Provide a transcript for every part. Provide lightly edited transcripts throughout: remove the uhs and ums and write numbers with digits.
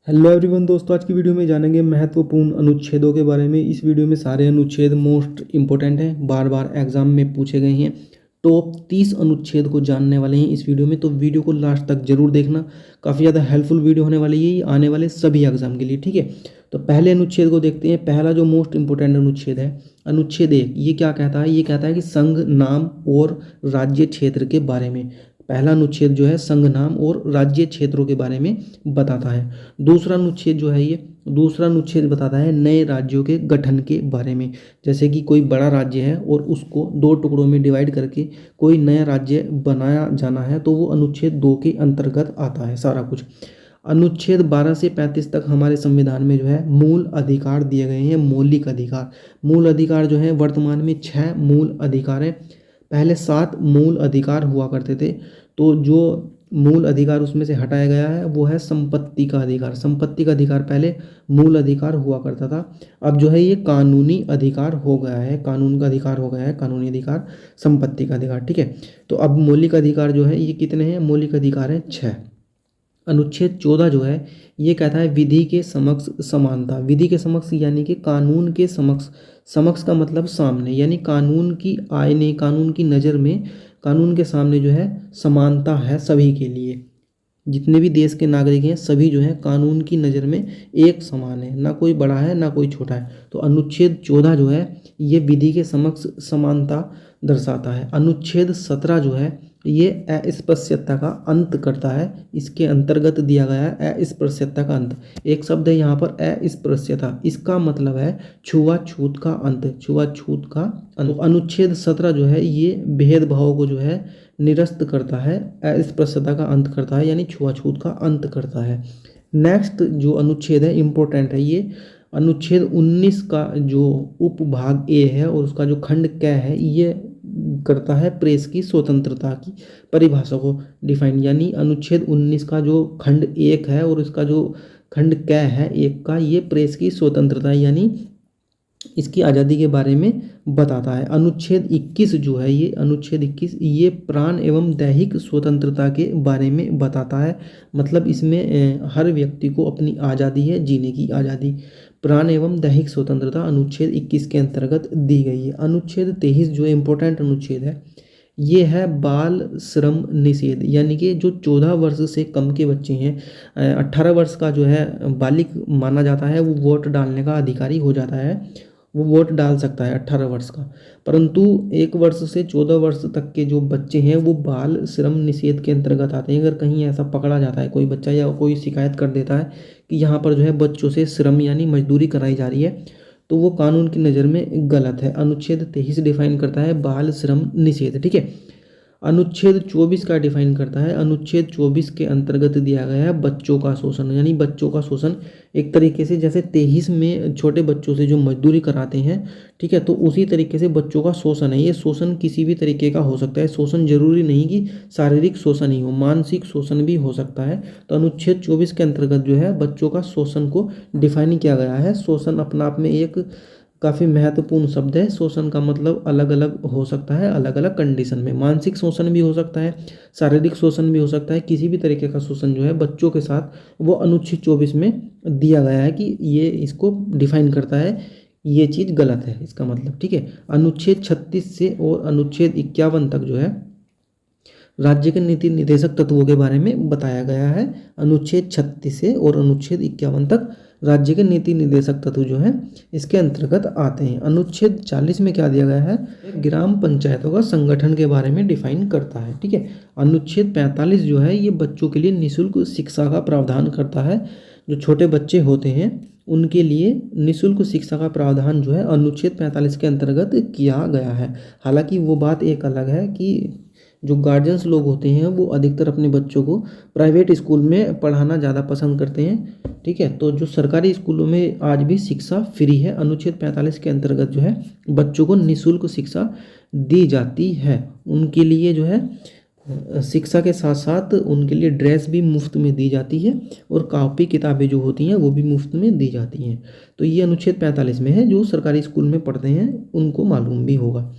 Hello everyone दोस्तों, आज की वीडियो में जानेंगे महत्वपूर्ण अनुच्छेदों के बारे में। इस वीडियो में सारे अनुच्छेद मोस्ट इंपॉर्टेंट हैं, बार बार एग्जाम में पूछे गए हैं। टॉप 30 अनुच्छेद को जानने वाले हैं इस वीडियो में, तो वीडियो को लास्ट तक जरूर देखना। काफ़ी ज़्यादा हेल्पफुल वीडियो होने वाली है आने वाले सभी एग्जाम के लिए, ठीक है। तो पहले अनुच्छेद को देखते हैं। पहला जो मोस्ट इंपॉर्टेंट अनुच्छेद है, अनुच्छेद 1, ये क्या कहता है? ये कहता है कि संघ नाम और राज्य क्षेत्र के बारे में। पहला अनुच्छेद जो है संघ नाम और राज्य क्षेत्रों के बारे में बताता है। दूसरा अनुच्छेद जो है, ये दूसरा अनुच्छेद बताता है नए राज्यों के गठन के बारे में। जैसे कि कोई बड़ा राज्य है और उसको दो टुकड़ों में डिवाइड करके कोई नया राज्य बनाया जाना है, तो वो अनुच्छेद 2 के अंतर्गत आता है सारा कुछ। अनुच्छेद 12 से 35 तक हमारे संविधान में जो है मूल अधिकार दिए गए हैं। मौलिक अधिकार, मूल अधिकार जो है वर्तमान में 6 मूल अधिकार हैं। पहले 7 मूल अधिकार हुआ करते थे, तो जो मूल अधिकार उसमें से हटाया गया है वो है संपत्ति का अधिकार। संपत्ति का अधिकार पहले मूल अधिकार हुआ करता था, अब जो है ये कानूनी अधिकार हो गया है, कानून का अधिकार हो गया है, कानूनी अधिकार, संपत्ति का अधिकार, ठीक है। तो अब मौलिक अधिकार जो है ये कितने हैं? मौलिक अधिकार हैं 6। अनुच्छेद 14 जो है ये कहता है विधि के समक्ष समानता। विधि के समक्ष यानी कि कानून के समक्ष, समक्ष का मतलब सामने, यानी कानून की आईने, कानून की नज़र में, कानून के सामने जो है समानता है सभी के लिए। जितने भी देश के नागरिक हैं सभी जो है कानून की नज़र में एक समान है, ना कोई बड़ा है ना कोई छोटा है। तो अनुच्छेद 14 जो है ये विधि के समक्ष समानता दर्शाता है। अनुच्छेद 17 जो है ये अस्पृश्यता का अंत करता है। इसके अंतर्गत दिया गया है अस्पृश्यता का अंत। एक शब्द है यहाँ पर अस्पृश्यता, इसका मतलब है छुआछूत का अंत, छुआछूत का अंत। अनुच्छेद 17 जो है ये भेदभाव को जो है निरस्त करता है, अस्पृश्यता का अंत करता है, यानी छुआछूत का अंत करता है। नेक्स्ट जो अनुच्छेद है इम्पोर्टेंट है, ये अनुच्छेद 19 का जो उपभाग ए है और उसका जो खंड क है, ये करता है प्रेस की स्वतंत्रता की परिभाषा को डिफाइन। यानी अनुच्छेद 19 का जो खंड 1 है और इसका जो खंड क है 1 का, ये प्रेस की स्वतंत्रता यानी इसकी आज़ादी के बारे में बताता है। अनुच्छेद 21 जो है, ये अनुच्छेद 21 ये प्राण एवं दैहिक स्वतंत्रता के बारे में बताता है। मतलब इसमें हर व्यक्ति को अपनी आज़ादी है, जीने की आज़ादी। प्राण एवं दैहिक स्वतंत्रता अनुच्छेद 21 के अंतर्गत दी गई है। अनुच्छेद 23 जो इम्पोर्टेंट अनुच्छेद है, ये है बाल श्रम निषेध। यानी कि जो 14 वर्ष से कम के बच्चे हैं, 18 वर्ष का जो है बालिग माना जाता है, वो वोट डालने का अधिकारी हो जाता है, वो वोट डाल सकता है 18 वर्ष का। परंतु 1 वर्ष से 14 वर्ष तक के जो बच्चे हैं वो बाल श्रम निषेध के अंतर्गत आते हैं। अगर कहीं ऐसा पकड़ा जाता है कोई बच्चा या कोई शिकायत कर देता है कि यहाँ पर जो है बच्चों से श्रम यानी मजदूरी कराई जा रही है, तो वो कानून की नज़र में गलत है। अनुच्छेद 23 डिफाइन करता है बाल श्रम निषेध, ठीक है। अनुच्छेद 24 का डिफाइन करता है, अनुच्छेद 24 के अंतर्गत दिया गया है बच्चों का शोषण। यानी बच्चों का शोषण एक तरीके से जैसे 23 में छोटे बच्चों से जो मजदूरी कराते हैं, ठीक है, तो उसी तरीके से बच्चों का शोषण है। ये शोषण किसी भी तरीके का हो सकता है, शोषण जरूरी नहीं कि शारीरिक शोषण ही हो, मानसिक शोषण भी हो सकता है। तो अनुच्छेद 24 के अंतर्गत जो है बच्चों का शोषण को डिफाइन किया गया है। शोषण अपना आप में एक काफ़ी महत्वपूर्ण शब्द है। शोषण का मतलब अलग अलग हो सकता है, अलग अलग कंडीशन में। मानसिक शोषण भी हो सकता है, शारीरिक शोषण भी हो सकता है। किसी भी तरीके का शोषण जो है बच्चों के साथ, वो अनुच्छेद 24 में दिया गया है कि ये इसको डिफाइन करता है, ये चीज़ गलत है इसका मतलब, ठीक है। अनुच्छेद 36 से और अनुच्छेद 51 तक जो है राज्य के नीति निर्देशक तत्वों के बारे में बताया गया है। अनुच्छेद 36 से और अनुच्छेद 51 तक राज्य के नीति निर्देशक तत्व जो है इसके अंतर्गत आते हैं। अनुच्छेद 40 में क्या दिया गया है? ग्राम पंचायतों का संगठन के बारे में डिफाइन करता है, ठीक है। अनुच्छेद 45 जो है ये बच्चों के लिए निःशुल्क शिक्षा का प्रावधान करता है। जो छोटे बच्चे होते हैं उनके लिए निःशुल्क शिक्षा का प्रावधान जो है अनुच्छेद 45 के अंतर्गत किया गया है। हालांकि वो बात एक अलग है कि जो गार्जियंस लोग होते हैं वो अधिकतर अपने बच्चों को प्राइवेट स्कूल में पढ़ाना ज़्यादा पसंद करते हैं, ठीक है। तो जो सरकारी स्कूलों में आज भी शिक्षा फ्री है। अनुच्छेद 45 के अंतर्गत जो है बच्चों को निःशुल्क शिक्षा दी जाती है। उनके लिए जो है शिक्षा के साथ साथ उनके लिए ड्रेस भी मुफ्त में दी जाती है और कॉपी किताबें जो होती हैं वो भी मुफ्त में दी जाती हैं। तो ये अनुच्छेद 45 में है, जो सरकारी स्कूल में पढ़ते हैं उनको मालूम भी होगा।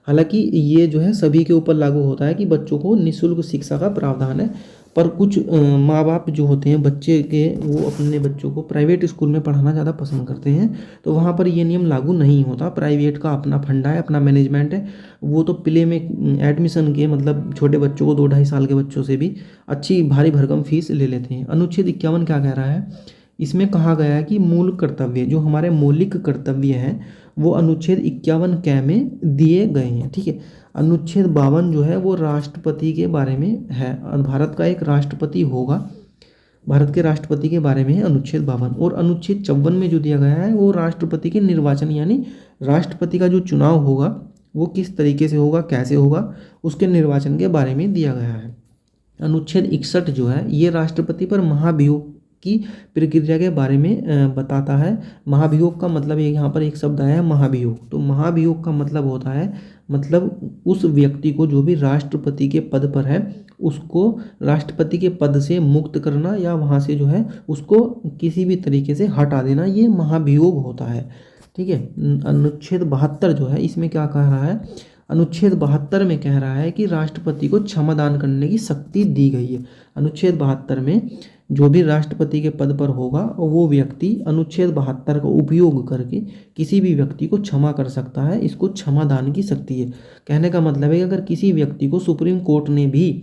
हालांकि ये जो है सभी के ऊपर लागू होता है कि बच्चों को निःशुल्क शिक्षा का प्रावधान है। पर कुछ माँ बाप जो होते हैं बच्चे के, वो अपने बच्चों को प्राइवेट स्कूल में पढ़ाना ज़्यादा पसंद करते हैं, तो वहाँ पर ये नियम लागू नहीं होता। प्राइवेट का अपना फंडा है, अपना मैनेजमेंट है, वो तो प्ले में एडमिशन के मतलब छोटे बच्चों को 2-2.5 साल के बच्चों से भी अच्छी भारी भरकम फीस ले लेते हैं। अनुच्छेद 51 क्या कह रहा है, इसमें कहा गया है कि मूल कर्तव्य, जो हमारे मौलिक कर्तव्य हैं, वो अनुच्छेद 51 कै में दिए गए हैं। ठीक है। अनुच्छेद 52 जो है वो राष्ट्रपति के बारे में है। भारत का एक राष्ट्रपति होगा, भारत के राष्ट्रपति के बारे में है अनुच्छेद 52। और अनुच्छेद 54 में जो दिया गया है वो राष्ट्रपति के निर्वाचन, यानी राष्ट्रपति का जो चुनाव होगा वो किस तरीके से होगा, कैसे होगा, उसके निर्वाचन के बारे में दिया गया है। अनुच्छेद 61 जो है ये राष्ट्रपति पर महाभियोग की प्रक्रिया के बारे में बताता है। महाभियोग का मतलब ये यहाँ पर एक शब्द आया है महाभियोग। तो महाभियोग का मतलब होता है, मतलब उस व्यक्ति को जो भी राष्ट्रपति के पद पर है उसको राष्ट्रपति के पद से मुक्त करना, या वहाँ से जो है उसको किसी भी तरीके से हटा देना, ये महाभियोग होता है। ठीक है। अनुच्छेद 72 जो है इसमें क्या कह रहा है, अनुच्छेद 72 में कह रहा है कि राष्ट्रपति को क्षमादान करने की शक्ति दी गई है। अनुच्छेद 72 में जो भी राष्ट्रपति के पद पर होगा वो व्यक्ति अनुच्छेद 72 का उपयोग करके किसी भी व्यक्ति को क्षमा कर सकता है, इसको क्षमादान की शक्ति है। कहने का मतलब है कि अगर किसी व्यक्ति को सुप्रीम कोर्ट ने भी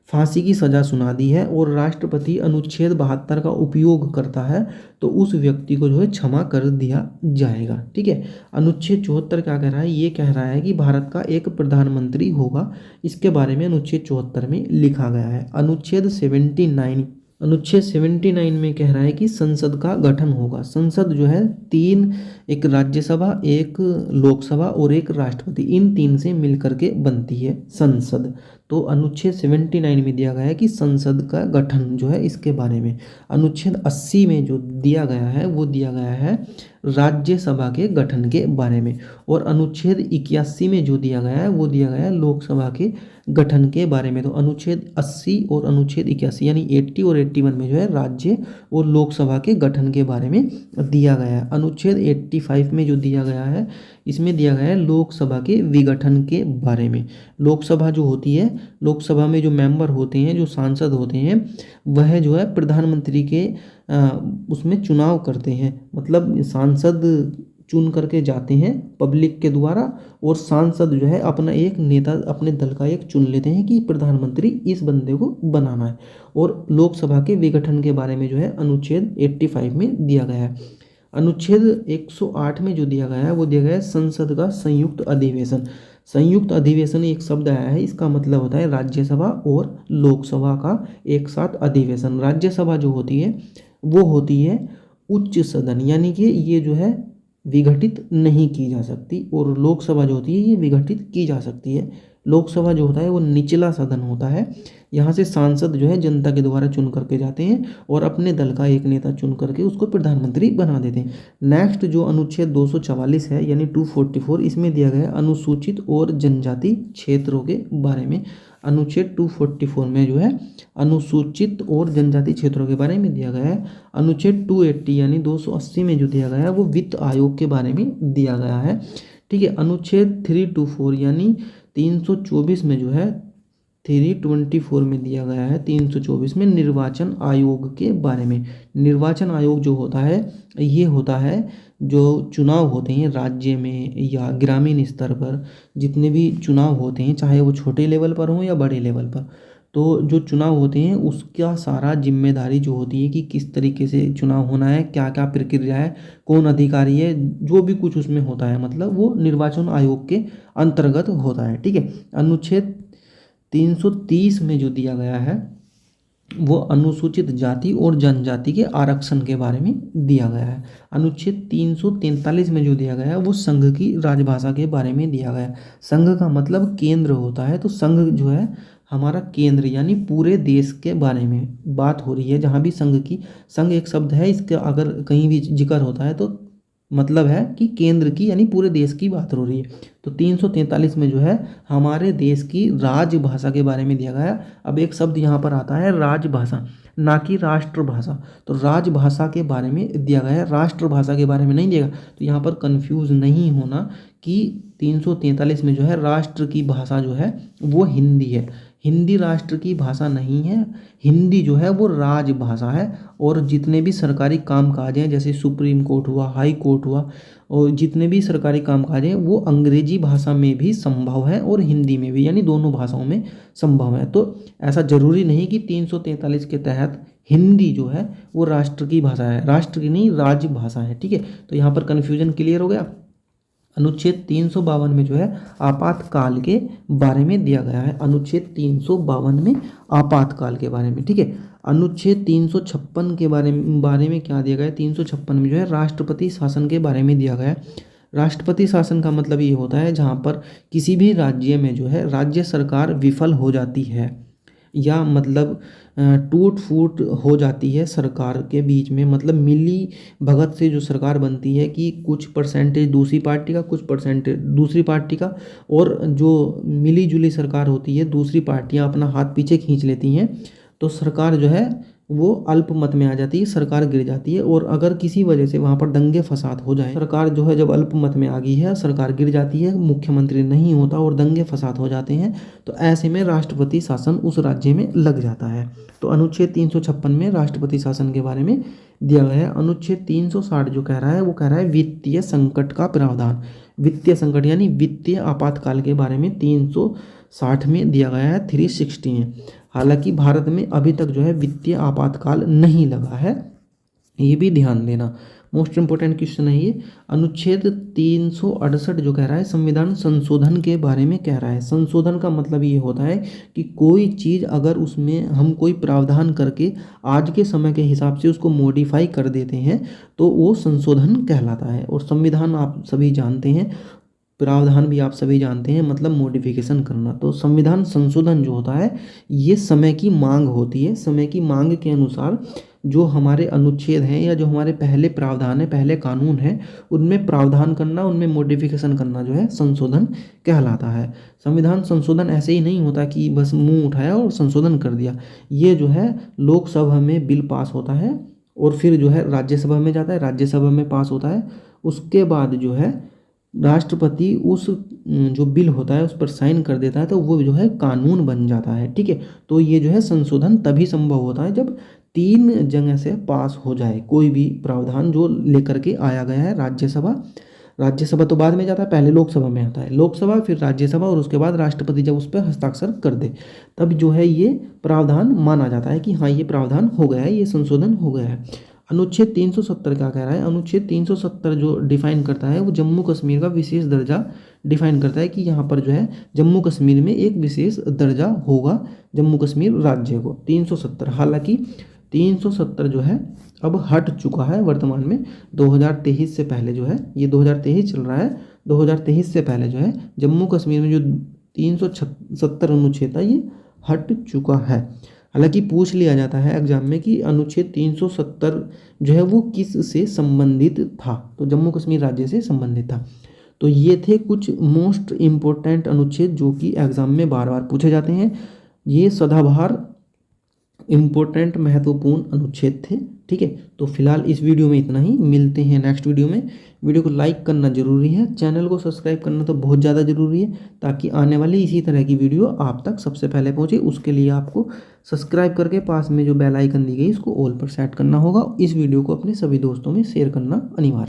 फांसी की सज़ा सुना दी है और राष्ट्रपति अनुच्छेद 72 का उपयोग करता है तो उस व्यक्ति को जो है क्षमा कर दिया जाएगा। ठीक है। अनुच्छेद 74 क्या कह रहा है, ये कह रहा है कि भारत का एक प्रधानमंत्री होगा, इसके बारे में अनुच्छेद 74 में लिखा गया है। अनुच्छेद 79 में कह रहा है कि संसद का गठन होगा। संसद जो है 3, एक राज्यसभा, एक लोकसभा और एक राष्ट्रपति, इन 3 से मिलकर के बनती है संसद। तो अनुच्छेद 79 में दिया गया है कि संसद का गठन जो है इसके बारे में। अनुच्छेद 80 में जो दिया गया है वो दिया गया है राज्यसभा के गठन के बारे में। और अनुच्छेद 81 में जो दिया गया है वो दिया गया है लोकसभा के गठन के बारे में। तो अनुच्छेद 80 और अनुच्छेद 81 यानी 80 और 81 में जो है राज्य और लोकसभा के गठन के बारे में दिया गया है। अनुच्छेद 85 में जो दिया गया है इसमें दिया गया है लोकसभा के विघटन के बारे में। लोकसभा जो होती है, लोकसभा में जो मेंबर होते हैं, जो सांसद होते हैं, वह जो है प्रधानमंत्री के उसमें चुनाव करते हैं। मतलब सांसद चुन करके जाते हैं पब्लिक के द्वारा, और सांसद जो है अपना एक नेता, अपने दल का एक चुन लेते हैं कि प्रधानमंत्री इस बंदे को बनाना है। और लोकसभा के विघटन के बारे में जो है अनुच्छेद 85 में दिया गया है। अनुच्छेद 108 में जो दिया गया है वो दिया गया है संसद का संयुक्त अधिवेशन। संयुक्त अधिवेशन एक शब्द आया है, इसका मतलब होता है राज्यसभा और लोकसभा का एक साथ अधिवेशन। राज्यसभा जो होती है वो होती है उच्च सदन, यानी कि ये जो है विघटित नहीं की जा सकती, और लोकसभा जो होती है ये विघटित की जा सकती है। लोकसभा जो होता है वो निचला सदन होता है, यहाँ से सांसद जो है जनता के द्वारा चुन करके जाते हैं और अपने दल का एक नेता चुन करके उसको प्रधानमंत्री बना देते हैं। नेक्स्ट जो अनुच्छेद 244 है यानी 244, इसमें दिया गया है अनुसूचित और जनजाति क्षेत्रों के बारे में। अनुच्छेद 244 में जो है अनुसूचित और जनजाति क्षेत्रों के बारे में दिया गया है। अनुच्छेद 280 यानी 280 में जो दिया गया है वो वित्त आयोग के बारे में दिया गया है। ठीक है। अनुच्छेद 324 यानी 324 में जो है 324 में दिया गया है 324 में निर्वाचन आयोग के बारे में। निर्वाचन आयोग जो होता है ये होता है जो चुनाव होते हैं राज्य में या ग्रामीण स्तर पर, जितने भी चुनाव होते हैं चाहे वो छोटे लेवल पर हों या बड़े लेवल पर, तो जो चुनाव होते हैं उसका सारा जिम्मेदारी जो होती है कि किस तरीके से चुनाव होना है, क्या क्या प्रक्रिया है, कौन अधिकारी है, जो भी कुछ उसमें होता है, मतलब वो निर्वाचन आयोग के अंतर्गत होता है। ठीक है। अनुच्छेद 330 में जो दिया गया है वो अनुसूचित जाति और जनजाति के आरक्षण के बारे में दिया गया है। अनुच्छेद 343 में जो दिया गया है वो संघ की राजभाषा के बारे में दिया गया है। संघ का मतलब केंद्र होता है, तो संघ जो है हमारा केंद्र यानी पूरे देश के बारे में बात हो रही है। जहाँ भी संघ एक शब्द है, इसका अगर कहीं भी जिक्र होता है तो मतलब है कि केंद्र की यानी पूरे देश की बात हो रही है। तो 343 में जो है हमारे देश की राजभाषा के बारे में दिया गया। अब एक शब्द यहाँ पर आता है राजभाषा, ना कि राष्ट्रभाषा। तो राजभाषा के बारे में दिया गया है, राष्ट्रभाषा के बारे में नहीं दिया। तो यहाँ पर कंफ्यूज नहीं होना कि 343 में जो है राष्ट्र की भाषा जो है वो हिंदी है। हिंदी राष्ट्र की भाषा नहीं है, हिंदी जो है वो राजभाषा है। और जितने भी सरकारी कामकाज हैं, जैसे सुप्रीम कोर्ट हुआ, हाई कोर्ट हुआ, और जितने भी सरकारी कामकाज हैं वो अंग्रेजी भाषा में भी संभव है और हिंदी में भी, यानी दोनों भाषाओं में संभव है। तो ऐसा जरूरी नहीं कि 343 के तहत हिंदी जो है वो राष्ट्र की भाषा है, राष्ट्र की नहीं राजभाषा है। ठीक है, तो यहाँ पर कन्फ्यूजन क्लियर हो गया। अनुच्छेद 352 में जो है आपातकाल के बारे में दिया गया है, अनुच्छेद 352 में आपातकाल के बारे में। ठीक है, अनुच्छेद 356 के बारे में क्या दिया गया है, 356 में जो है राष्ट्रपति शासन के बारे में दिया गया है। राष्ट्रपति शासन का मतलब ये होता है जहाँ पर किसी भी राज्य में जो है राज्य सरकार विफल हो जाती है, या मतलब टूट फूट हो जाती है सरकार के बीच में, मतलब मिली भगत से जो सरकार बनती है कि कुछ परसेंटेज दूसरी पार्टी का, कुछ परसेंटेज दूसरी पार्टी का, और जो मिली जुली सरकार होती है दूसरी पार्टियां अपना हाथ पीछे खींच लेती हैं, तो सरकार जो है वो अल्पमत में आ जाती है, सरकार गिर जाती है। और अगर किसी वजह से वहाँ पर दंगे फसाद हो जाए, सरकार जो है जब अल्पमत में आ गई है, सरकार गिर जाती है, मुख्यमंत्री नहीं होता और दंगे फसाद हो जाते हैं, तो ऐसे में राष्ट्रपति शासन उस राज्य में लग जाता है। तो अनुच्छेद 356 में राष्ट्रपति शासन के बारे में दिया गया है। अनुच्छेद 360 जो कह रहा है वो कह रहा है वित्तीय संकट का प्रावधान। वित्तीय संकट यानी वित्तीय आपातकाल के बारे में 360 में दिया गया है, 360 में। हालांकि भारत में अभी तक जो है वित्तीय आपातकाल नहीं लगा है, ये भी ध्यान देना, मोस्ट इंपोर्टेंट क्वेश्चन है ये। अनुच्छेद 368 जो कह रहा है संविधान संशोधन के बारे में कह रहा है। संशोधन का मतलब ये होता है कि कोई चीज़ अगर उसमें हम कोई प्रावधान करके आज के समय के हिसाब से उसको मॉडिफाई कर देते हैं तो वो संशोधन कहलाता है। और संविधान आप सभी जानते हैं, प्रावधान भी आप सभी जानते हैं, मतलब मॉडिफिकेशन करना। तो संविधान संशोधन जो होता है ये समय की मांग होती है, समय की मांग के अनुसार जो हमारे अनुच्छेद हैं या जो हमारे पहले प्रावधान है, पहले कानून है, उनमें प्रावधान करना, उनमें मॉडिफिकेशन करना जो है संशोधन कहलाता है। संविधान संशोधन ऐसे ही नहीं होता कि बस मुंह उठाया और संशोधन कर दिया। ये जो है लोकसभा में बिल पास होता है और फिर जो है राज्यसभा में जाता है, राज्यसभा में पास होता है, उसके बाद जो है राष्ट्रपति उस जो बिल होता है उस पर साइन कर देता है, तो वो जो है कानून बन जाता है। ठीक है, तो ये जो है संशोधन तभी संभव होता है जब 3 जगह से पास हो जाए कोई भी प्रावधान जो लेकर के आया गया है। राज्यसभा तो बाद में जाता है, पहले लोकसभा में आता है, लोकसभा फिर राज्यसभा, और उसके बाद राष्ट्रपति जब उस पर हस्ताक्षर कर दे तब जो है ये प्रावधान माना जाता है कि हाँ ये प्रावधान हो गया है, ये संशोधन हो गया है। अनुच्छेद 370 क्या कह रहा है, अनुच्छेद 370 जो डिफाइन करता है वो जम्मू कश्मीर का विशेष दर्जा डिफाइन करता है कि यहाँ पर जो है जम्मू कश्मीर में एक विशेष दर्जा होगा जम्मू कश्मीर राज्य को। 370, हालांकि 370 जो है अब हट चुका है वर्तमान में। 2023 से पहले जो है, ये 2023 चल रहा है, 2023 से पहले जो है जम्मू कश्मीर में जो 370 अनुच्छेद था ये हट चुका है। हालांकि पूछ लिया जाता है एग्जाम में कि अनुच्छेद 370 जो है वो किस से संबंधित था, तो जम्मू कश्मीर राज्य से संबंधित था। तो ये थे कुछ मोस्ट इम्पोर्टेंट अनुच्छेद जो कि एग्जाम में बार बार पूछे जाते हैं। ये सदाबहार इम्पोर्टेंट महत्वपूर्ण अनुच्छेद थे। ठीक है, तो फिलहाल इस वीडियो में इतना ही, मिलते हैं नेक्स्ट वीडियो में। वीडियो को लाइक करना जरूरी है, चैनल को सब्सक्राइब करना तो बहुत ज़्यादा ज़रूरी है, ताकि आने वाली इसी तरह की वीडियो आप तक सबसे पहले पहुंचे। उसके लिए आपको सब्सक्राइब करके पास में जो बेल आइकन दी गई इसको ऑल पर सेट करना होगा। इस वीडियो को अपने सभी दोस्तों में शेयर करना अनिवार्य।